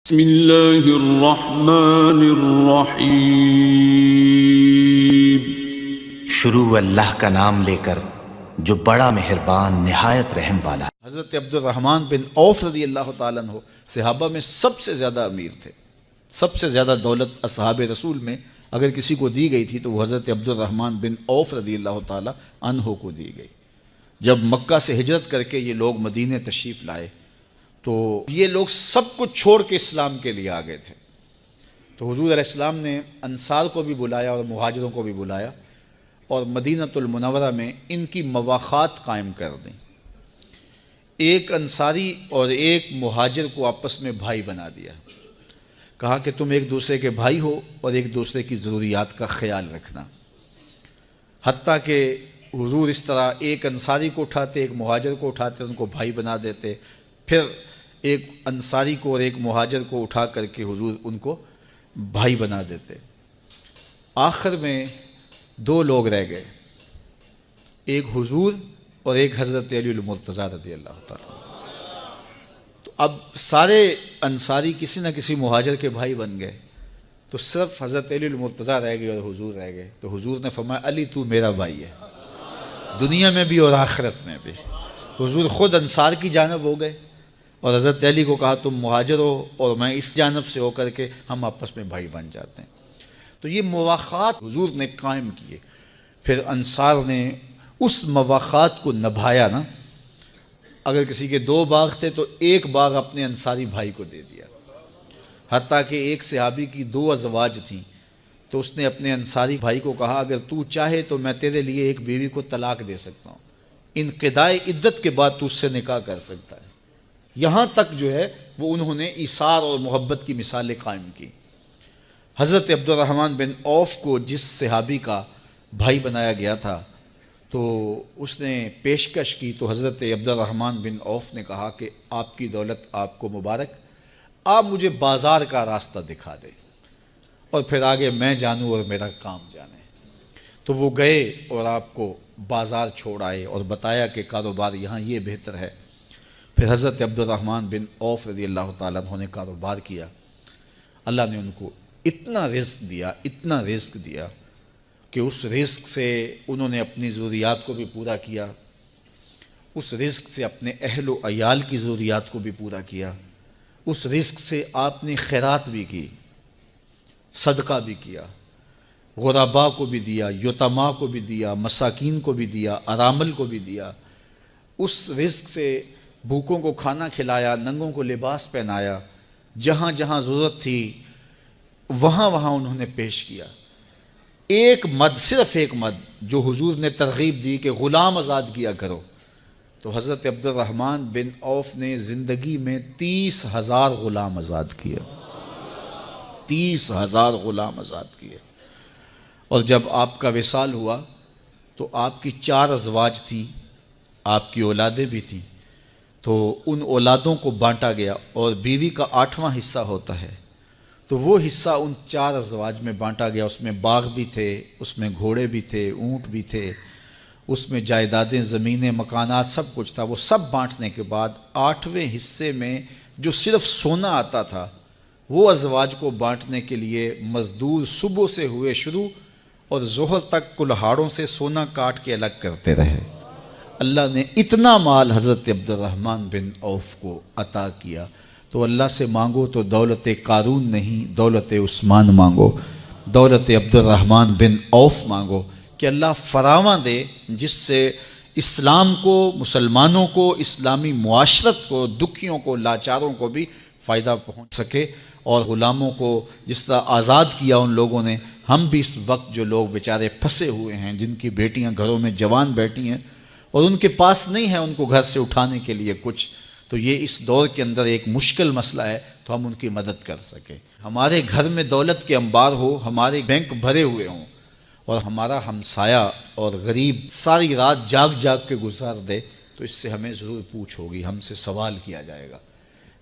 بسم اللہ الرحمن الرحیم۔ شروع اللہ کا نام لے کر جو بڑا مہربان نہایت رحم والا۔ حضرت عبد الرحمن بن عوف رضی اللہ تعالیٰ عنہ صحابہ میں سب سے زیادہ امیر تھے، سب سے زیادہ دولت اصحاب رسول میں اگر کسی کو دی گئی تھی تو وہ حضرت عبد الرحمن بن عوف رضی اللہ تعالیٰ عنہ کو دی گئی۔ جب مکہ سے ہجرت کر کے یہ لوگ مدینہ تشریف لائے تو یہ لوگ سب کچھ چھوڑ کے اسلام کے لیے آ گئے تھے، تو حضور علیہ السلام نے انصار کو بھی بلایا اور مہاجروں کو بھی بلایا اور مدینہ المنورہ میں ان کی مواخات قائم کر دیں۔ ایک انصاری اور ایک مہاجر کو آپس میں بھائی بنا دیا، کہا کہ تم ایک دوسرے کے بھائی ہو اور ایک دوسرے کی ضروریات کا خیال رکھنا۔ حتیٰ کہ حضور اس طرح ایک انصاری کو اٹھاتے، ایک مہاجر کو اٹھاتے، ان کو بھائی بنا دیتے، پھر ایک انصاری کو اور ایک مہاجر کو اٹھا کر کے حضور ان کو بھائی بنا دیتے۔ آخر میں دو لوگ رہ گئے، ایک حضور اور ایک حضرت علی المرتضیٰ رضی اللہ تعالیٰ۔ تو اب سارے انصاری کسی نہ کسی مہاجر کے بھائی بن گئے، تو صرف حضرت علی المرتضیٰ رہ گئے اور حضور رہ گئے۔ تو حضور نے فرمایا علی تو میرا بھائی ہے، دنیا میں بھی اور آخرت میں بھی۔ حضور خود انصار کی جانب ہو گئے اور حضرت علی کو کہا تم مہاجر ہو اور میں اس جانب سے ہو کر کے ہم آپس میں بھائی بن جاتے ہیں۔ تو یہ مواخات حضور نے قائم کیے، پھر انصار نے اس مواخات کو نبھایا نا۔ اگر کسی کے دو باغ تھے تو ایک باغ اپنے انصاری بھائی کو دے دیا، حتیٰ کہ ایک صحابی کی دو ازواج تھیں تو اس نے اپنے انصاری بھائی کو کہا اگر تو چاہے تو میں تیرے لیے ایک بیوی کو طلاق دے سکتا ہوں، انقضاء عدت کے بعد تو اس سے نکاح کر سکتا ہے۔ یہاں تک جو ہے وہ انہوں نے ایثار اور محبت کی مثالیں قائم کی۔ حضرت عبد الرحمن بن عوف کو جس صحابی کا بھائی بنایا گیا تھا تو اس نے پیشکش کی، تو حضرت عبد الرحمن بن عوف نے کہا کہ آپ کی دولت آپ کو مبارک، آپ مجھے بازار کا راستہ دکھا دیں اور پھر آگے میں جانوں اور میرا کام جانے۔ تو وہ گئے اور آپ کو بازار چھوڑ آئے اور بتایا کہ کاروبار یہاں یہ بہتر ہے۔ پھر حضرت عبد الرحمن بن عوف رضی اللہ تعالیٰ عنہ نے کاروبار کیا، اللہ نے ان کو اتنا رزق دیا، اتنا رزق دیا کہ اس رزق سے انہوں نے اپنی ضروریات کو بھی پورا کیا، اس رزق سے اپنے اہل و عیال کی ضروریات کو بھی پورا کیا، اس رزق سے آپ نے خیرات بھی کی، صدقہ بھی کیا، غرباء کو بھی دیا، یتیماں کو بھی دیا، مساکین کو بھی دیا، ارامل کو بھی دیا۔ اس رزق سے بھوکوں کو کھانا کھلایا، ننگوں کو لباس پہنایا، جہاں جہاں ضرورت تھی وہاں وہاں انہوں نے پیش کیا۔ ایک مد، صرف ایک مد جو حضور نے ترغیب دی کہ غلام آزاد کیا کرو، تو حضرت عبد الرحمن بن عوف نے زندگی میں 30,000 غلام آزاد کیے، 30,000 غلام آزاد کیے۔ اور جب آپ کا وصال ہوا تو آپ کی 4 ازواج تھیں، آپ کی اولادیں بھی تھیں، تو ان اولادوں کو بانٹا گیا اور بیوی کا 8واں حصہ ہوتا ہے، تو وہ حصہ ان 4 ازواج میں بانٹا گیا۔ اس میں باغ بھی تھے، اس میں گھوڑے بھی تھے، اونٹ بھی تھے، اس میں جائیدادیں، زمینیں، مکانات، سب کچھ تھا۔ وہ سب بانٹنے کے بعد 8ویں حصے میں جو صرف سونا آتا تھا وہ ازواج کو بانٹنے کے لیے مزدور صبح سے ہوئے شروع اور ظہر تک کلہاڑوں سے سونا کاٹ کے الگ کرتے رہے۔ اللہ نے اتنا مال حضرت عبد الرحمن بن عوف کو عطا کیا۔ تو اللہ سے مانگو تو دولت قارون نہیں، دولت عثمان مانگو، دولت عبد الرحمن بن عوف مانگو کہ اللہ فراواں دے، جس سے اسلام کو، مسلمانوں کو، اسلامی معاشرت کو، دکھیوں کو، لاچاروں کو بھی فائدہ پہنچ سکے، اور غلاموں کو جس طرح آزاد کیا ان لوگوں نے، ہم بھی اس وقت جو لوگ بیچارے پھنسے ہوئے ہیں، جن کی بیٹیاں گھروں میں جوان بیٹھی ہیں اور ان کے پاس نہیں ہے ان کو گھر سے اٹھانے کے لیے کچھ، تو یہ اس دور کے اندر ایک مشکل مسئلہ ہے، تو ہم ان کی مدد کر سکیں۔ ہمارے گھر میں دولت کے انبار ہو، ہمارے بینک بھرے ہوئے ہوں، اور ہمارا ہمسایہ اور غریب ساری رات جاگ جاگ کے گزار دے، تو اس سے ہمیں ضرور پوچھ ہوگی، ہم سے سوال کیا جائے گا۔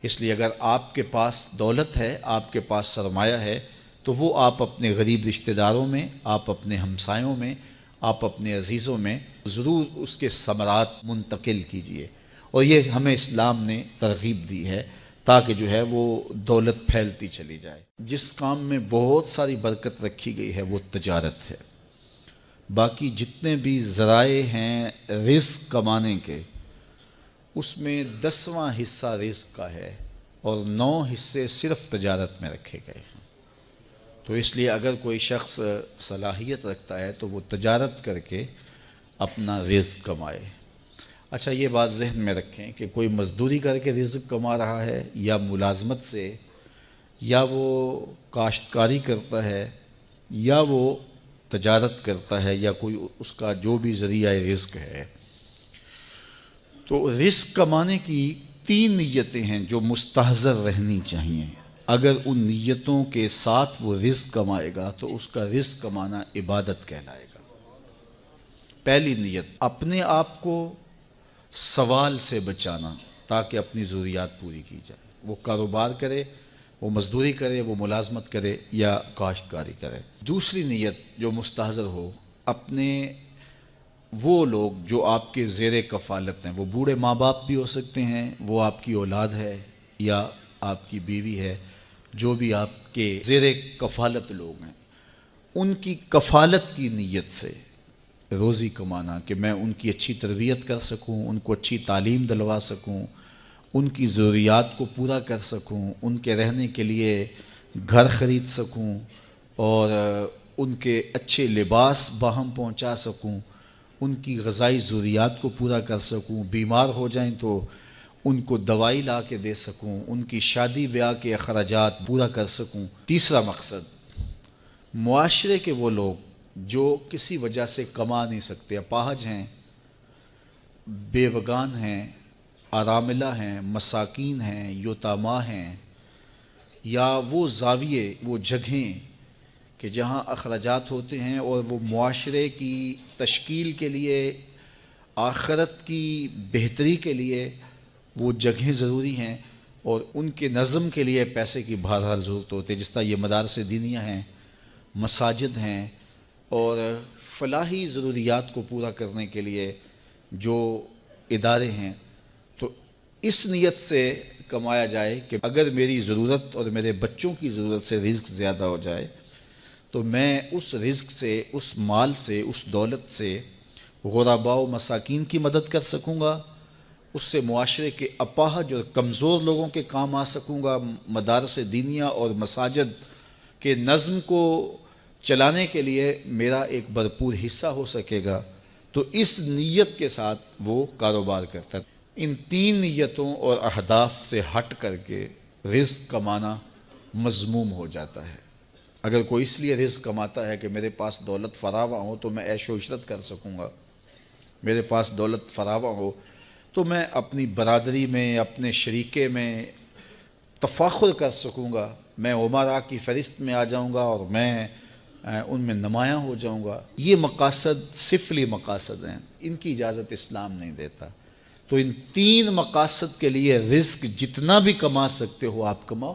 اس لیے اگر آپ کے پاس دولت ہے، آپ کے پاس سرمایہ ہے، تو وہ آپ اپنے غریب رشتہ داروں میں، آپ اپنے ہمسایوں میں، آپ اپنے عزیزوں میں ضرور اس کے ثمرات منتقل کیجئے، اور یہ ہمیں اسلام نے ترغیب دی ہے۔ تاکہ جو ہے وہ دولت پھیلتی چلی جائے۔ جس کام میں بہت ساری برکت رکھی گئی ہے وہ تجارت ہے۔ باقی جتنے بھی ذرائع ہیں رزق کمانے کے، اس میں 10واں حصہ رزق کا ہے اور 9 حصے صرف تجارت میں رکھے گئے ہیں۔ تو اس لیے اگر کوئی شخص صلاحیت رکھتا ہے تو وہ تجارت کر کے اپنا رزق کمائے۔ اچھا یہ بات ذہن میں رکھیں کہ کوئی مزدوری کر کے رزق کما رہا ہے یا ملازمت سے، یا وہ کاشتکاری کرتا ہے، یا وہ تجارت کرتا ہے، یا کوئی اس کا جو بھی ذریعہ رزق ہے، تو رزق کمانے کی 3 نیتیں ہیں جو مستحضر رہنی چاہیے۔ اگر ان نیتوں کے ساتھ وہ رزق کمائے گا تو اس کا رزق کمانا عبادت کہلائے گا۔ پہلی نیت، اپنے آپ کو سوال سے بچانا تاکہ اپنی ضروریات پوری کی جائے۔ وہ کاروبار کرے، وہ مزدوری کرے، وہ ملازمت کرے یا کاشتکاری کرے۔ دوسری نیت جو مستحضر ہو، اپنے وہ لوگ جو آپ کے زیر کفالت ہیں، وہ بوڑھے ماں باپ بھی ہو سکتے ہیں، وہ آپ کی اولاد ہے یا آپ کی بیوی ہے، جو بھی آپ کے زیر کفالت لوگ ہیں، ان کی کفالت کی نیت سے روزی کمانا کہ میں ان کی اچھی تربیت کر سکوں، ان کو اچھی تعلیم دلوا سکوں، ان کی ضروریات کو پورا کر سکوں، ان کے رہنے کے لیے گھر خرید سکوں اور ان کے اچھے لباس باہم پہنچا سکوں، ان کی غذائی ضروریات کو پورا کر سکوں، بیمار ہو جائیں تو ان کو دوائی لا کے دے سکوں، ان کی شادی بیاہ کے اخراجات پورا کر سکوں۔ تیسرا مقصد، معاشرے کے وہ لوگ جو کسی وجہ سے کما نہیں سکتے، اپاہج ہیں، بیوگان ہیں، اراملہ ہیں، مساکین ہیں، یتاما ہیں، یا وہ زاویے، وہ جگہیں کہ جہاں اخراجات ہوتے ہیں اور وہ معاشرے کی تشکیل کے لیے، آخرت کی بہتری کے لیے وہ جگہیں ضروری ہیں اور ان کے نظم کے لیے پیسے کی بہرحال ضرورت ہوتی ہے، جس طرح یہ مدارس دینیہ ہیں، مساجد ہیں، اور فلاحی ضروریات کو پورا کرنے کے لیے جو ادارے ہیں۔ تو اس نیت سے کمایا جائے کہ اگر میری ضرورت اور میرے بچوں کی ضرورت سے رزق زیادہ ہو جائے تو میں اس رزق سے، اس مال سے، اس دولت سے غرباء و مساکین کی مدد کر سکوں گا، اس سے معاشرے کے اپاہج اور کمزور لوگوں کے کام آ سکوں گا، مدارس دینیہ اور مساجد کے نظم کو چلانے کے لیے میرا ایک بھرپور حصہ ہو سکے گا۔ تو اس نیت کے ساتھ وہ کاروبار کرتا ہے۔ ان 3 نیتوں اور اہداف سے ہٹ کر کے رزق کمانا مذموم ہو جاتا ہے۔ اگر کوئی اس لیے رزق کماتا ہے کہ میرے پاس دولت فراواں ہو تو میں عیش و عشرت کر سکوں گا، میرے پاس دولت فراواں ہو تو میں اپنی برادری میں، اپنے شریکے میں تفاخر کر سکوں گا، میں امراء کی فہرست میں آ جاؤں گا اور میں ان میں نمایاں ہو جاؤں گا، یہ مقاصد سفلی مقاصد ہیں، ان کی اجازت اسلام نہیں دیتا۔ تو ان 3 مقاصد کے لیے رزق جتنا بھی کما سکتے ہو آپ کماؤ،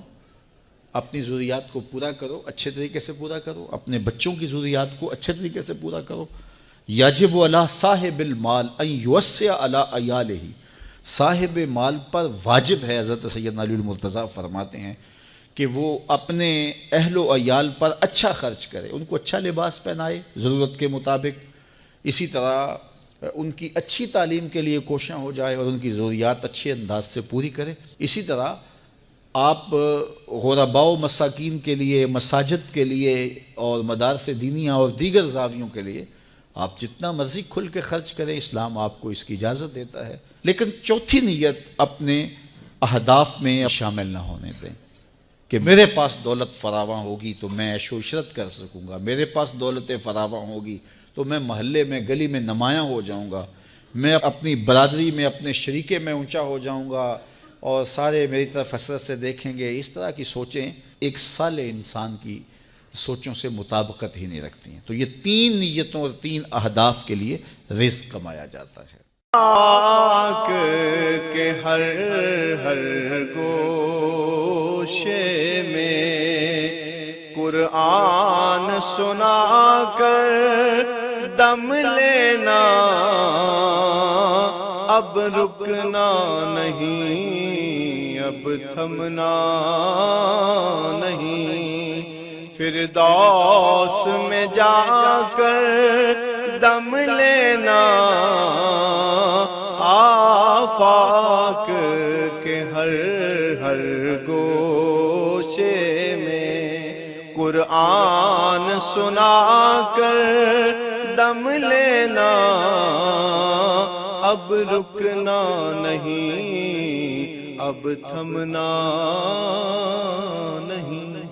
اپنی ضروریات کو پورا کرو، اچھے طریقے سے پورا کرو، اپنے بچوں کی ضروریات کو اچھے طریقے سے پورا کرو۔ یجب علی صاحب المال ان یوسع علی عیالہ، صاحب مال پر واجب ہے، حضرت سیدنا علی المرتضیٰ فرماتے ہیں کہ وہ اپنے اہل و عیال پر اچھا خرچ کرے، ان کو اچھا لباس پہنائے ضرورت کے مطابق، اسی طرح ان کی اچھی تعلیم کے لیے کوشاں ہو جائے اور ان کی ضروریات اچھے انداز سے پوری کرے۔ اسی طرح آپ غرباء و مساکین کے لیے، مساجد کے لیے اور مدارس دینیہ اور دیگر زاویوں کے لیے آپ جتنا مرضی کھل کے خرچ کریں، اسلام آپ کو اس کی اجازت دیتا ہے۔ لیکن چوتھی نیت اپنے اہداف میں شامل نہ ہونے دیں کہ میرے پاس دولت فراواں ہوگی تو میں عیش و عشرت کر سکوں گا، میرے پاس دولت فراواں ہوگی تو میں محلے میں، گلی میں نمایاں ہو جاؤں گا، میں اپنی برادری میں، اپنے شریکے میں اونچا ہو جاؤں گا اور سارے میری طرف حسرت سے دیکھیں گے۔ اس طرح کی سوچیں ایک صالح انسان کی سوچوں سے مطابقت ہی نہیں رکھتی ہیں۔ تو یہ 3 نیتوں اور 3 اہداف کے لیے رزق کمایا جاتا ہے۔ پاک کے ہر گوشے میں قرآن سنا کر دم لینا، اب رکنا نہیں، اب اب تھمنا نہیں، فردوس میں جا کر دم لینا، آفاق کے ہر ہر گوشے میں قرآن سنا کر دم لینا، اب رکنا نہیں، اب تھمنا نہیں۔